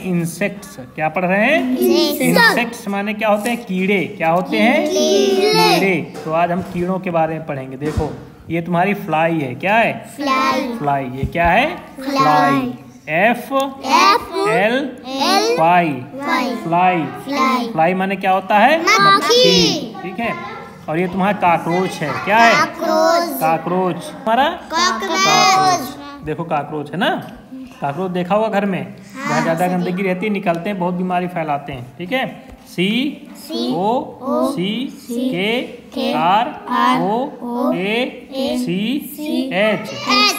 Insects. क्या पढ़ रहे हैं? इंसेक्ट्स माने क्या होते हैं? कीड़े। क्या होते हैं? कीड़े। तो आज हम कीड़ों के बारे में पढ़ेंगे। देखो ये तुम्हारी फ्लाई है। क्या है? फ्लाई। ये क्या है? फ्लाई। FL fly. फ्लाई माने क्या होता है? मक्खी। ठीक है। और ये तुम्हारा काकरोच है। क्या है? काकरोच। तुम्हारा काकरोच। देखो काकरोच है ना। काकरोच देखा होगा घर में, जहाँ ज्यादा गंदगी रहती है निकलते हैं, बहुत बीमारी फैलाते हैं। ठीक है। COCKROACH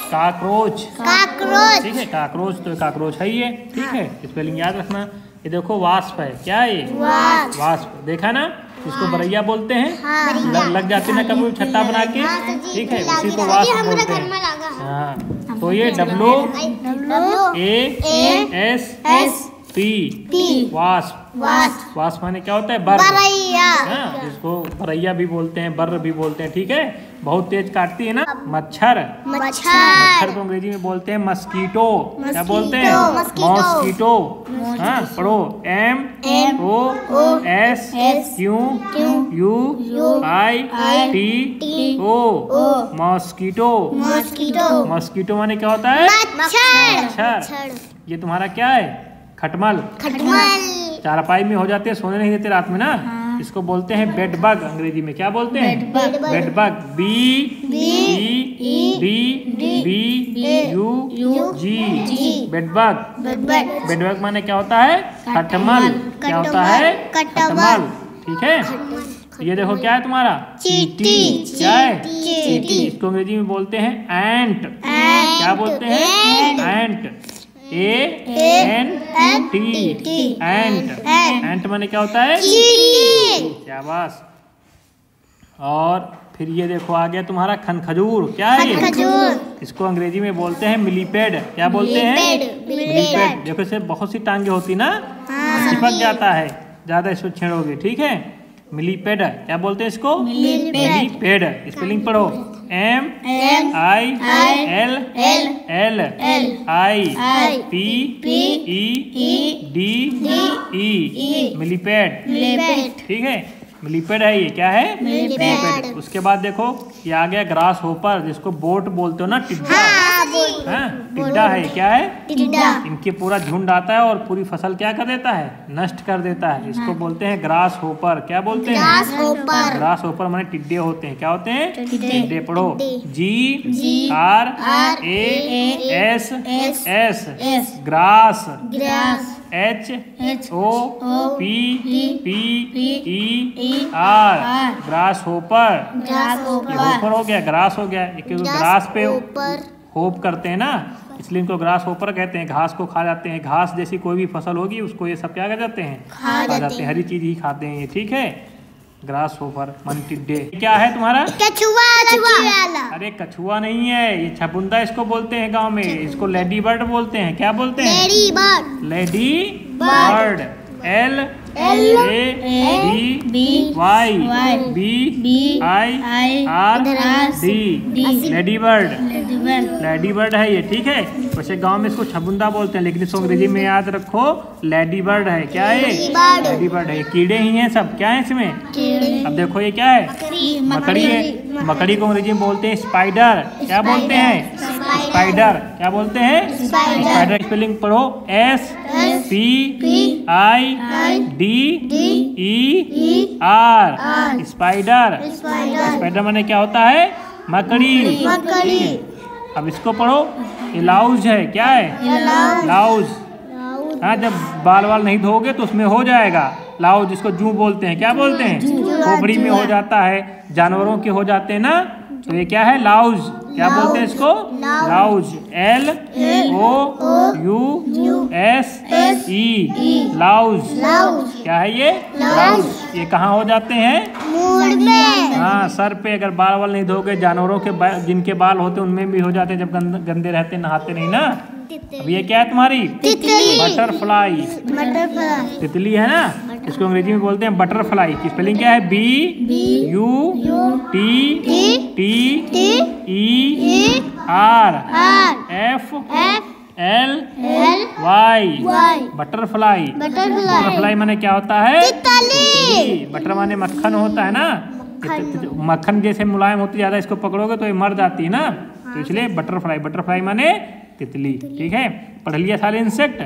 cockroach. ठीक है। काकरोच तो काकरोच है ये। ठीक है। स्पेलिंग याद रखना। ये देखो वास्प है। क्या है ये? वास्प। देखा ना, इसको बरैया बोलते हैं। लग जाते ना कभी छत्ता बना के। ठीक है। उसी को वास्प बोलते हैं। हाँ। तो ये WASP वास्प। वास्प माने क्या होता है? बरैया। इसको बरैया भी बोलते हैं, बर्र भी बोलते हैं। ठीक है। बहुत तेज काटती है ना। मच्छर। मच्छर को अंग्रेजी में बोलते हैं मस्कीटो। क्या बोलते हैं? मॉस्कीटो। हाँ पढ़ो। MOSQUITO mosquito. मॉस्कीटो माने क्या होता है? मच्छर। ये तुम्हारा क्या है? खटमल। चारपाई में हो जाते हैं, सोने नहीं देते रात में ना। इसको बोलते हैं बेड बग। अंग्रेजी में क्या बोलते हैं? Bed bug. BEDBUG bed bug. Bed bug माने क्या होता है? खटमल। क्या होता है? खटमल। ठीक है। ये देखो क्या है तुम्हारा? चींटी। क्या है? चींटी। इसको अंग्रेजी में बोलते हैं एंट। क्या बोलते हैं? एंट। ANT एंट। एंट माने क्या होता है? क्या बात। और फिर ये देखो आ गया तुम्हारा खनखजूर। क्या है ये? इसको अंग्रेजी में बोलते हैं मिलीपेड। क्या बोलते हैं? मिलीपेड। देखो इसे बहुत सी टांगे होती ना, चिपक जाता है ज्यादा इसको छेड़ोगे। ठीक है। मिलीपेड। क्या बोलते हैं इसको? मिलीपेड। स्पेलिंग पढ़ो। MILLIPEDE millipede. ठीक है। मिलीपेड है ये। क्या है? मिलीपेड। उसके बाद देखो ये आ गया ग्रास होपर, जिसको बोट बोलते हो ना। टिड्डा। टिड्डा है। क्या है? इनके पूरा झुंड आता है और पूरी फसल क्या कर देता है? नष्ट कर देता है। इसको बोलते हैं ग्रास होपर। क्या बोलते हैं? ग्रास होपर माने टिड्डे होते हैं। क्या होते हैं? टिड्डे। पढ़ो। GRASS grass. HOPPER grass hopper. Hopper हो गया, ग्रास हो गया। ग्रास पे होप करते हैं ना, इसलिए इनको ग्रास होपर कहते हैं। घास को खा जाते हैं। घास जैसी कोई भी फसल होगी उसको ये सब क्या कर जाते हैं? खा जाते हैं। हरी चीज ही खाते हैं ये। ठीक है। ग्रास होपर मन टिड्डे। क्या है तुम्हारा? कछुआ। अरे कछुआ नहीं है, ये छपुंदा इसको बोलते हैं गांव में। इसको लेडी बर्ड बोलते हैं। क्या बोलते हैं? Lady bird. LADYBIRD lady bird. Lady bird है ये। ठीक है। वैसे गांव में इसको छपुंदा बोलते हैं, लेकिन इसको अंग्रेजी में याद रखो लेडी बर्ड है। क्या है? लेडी बर्ड है। कीड़े ही हैं सब। क्या है इसमें? अब देखो ये क्या है? मकड़ी है। मकड़ी को अंग्रेजी में बोलते हैं स्पाइडर। क्या बोलते हैं? स्पाइडर। क्या बोलते हैं? स्पाइडर। स्पेलिंग पढ़ो। SPIDER spider. स्पाइडर माने क्या होता है? मकड़ी। अब इसको पढ़ो। ये लाउज है। क्या है? लाउज। हाँ जब बाल नहीं धोगे तो उसमें हो जाएगा लाउज, जिसको जू बोलते हैं। क्या बोलते हैं? खोपड़ी में हो जाता है, जानवरों के हो जाते हैं ना, तो ये क्या है? लाउज। क्या बोलते हैं इसको? लाउज। LOUSE लाउज। क्या है ये? लाउज। ये कहाँ हो जाते हैं? मूड में। हाँ सर पे। अगर बाल नहीं धोगे, जानवरों के जिनके बाल होते हैं उनमें भी हो जाते हैं जब गंदे रहते, नहाते नहीं ना। अब ये क्या है तुम्हारी? बटरफ्लाई। तितली है ना, इसको अंग्रेजी में बोलते हैं बटरफ्लाई। की स्पेलिंग क्या है? BUTTER L Y butterfly. Butterfly माने क्या होता है? तितली। बटर माने मक्खन होता है ना, मक्खन जैसे मुलायम होती ज्यादा इसको पकड़ोगे तो ये मर जाती है ना, तो इसलिए बटरफ्लाई। बटरफ्लाई माने तितली। ठीक है, पढ़ लिया सारे इंसेक्ट।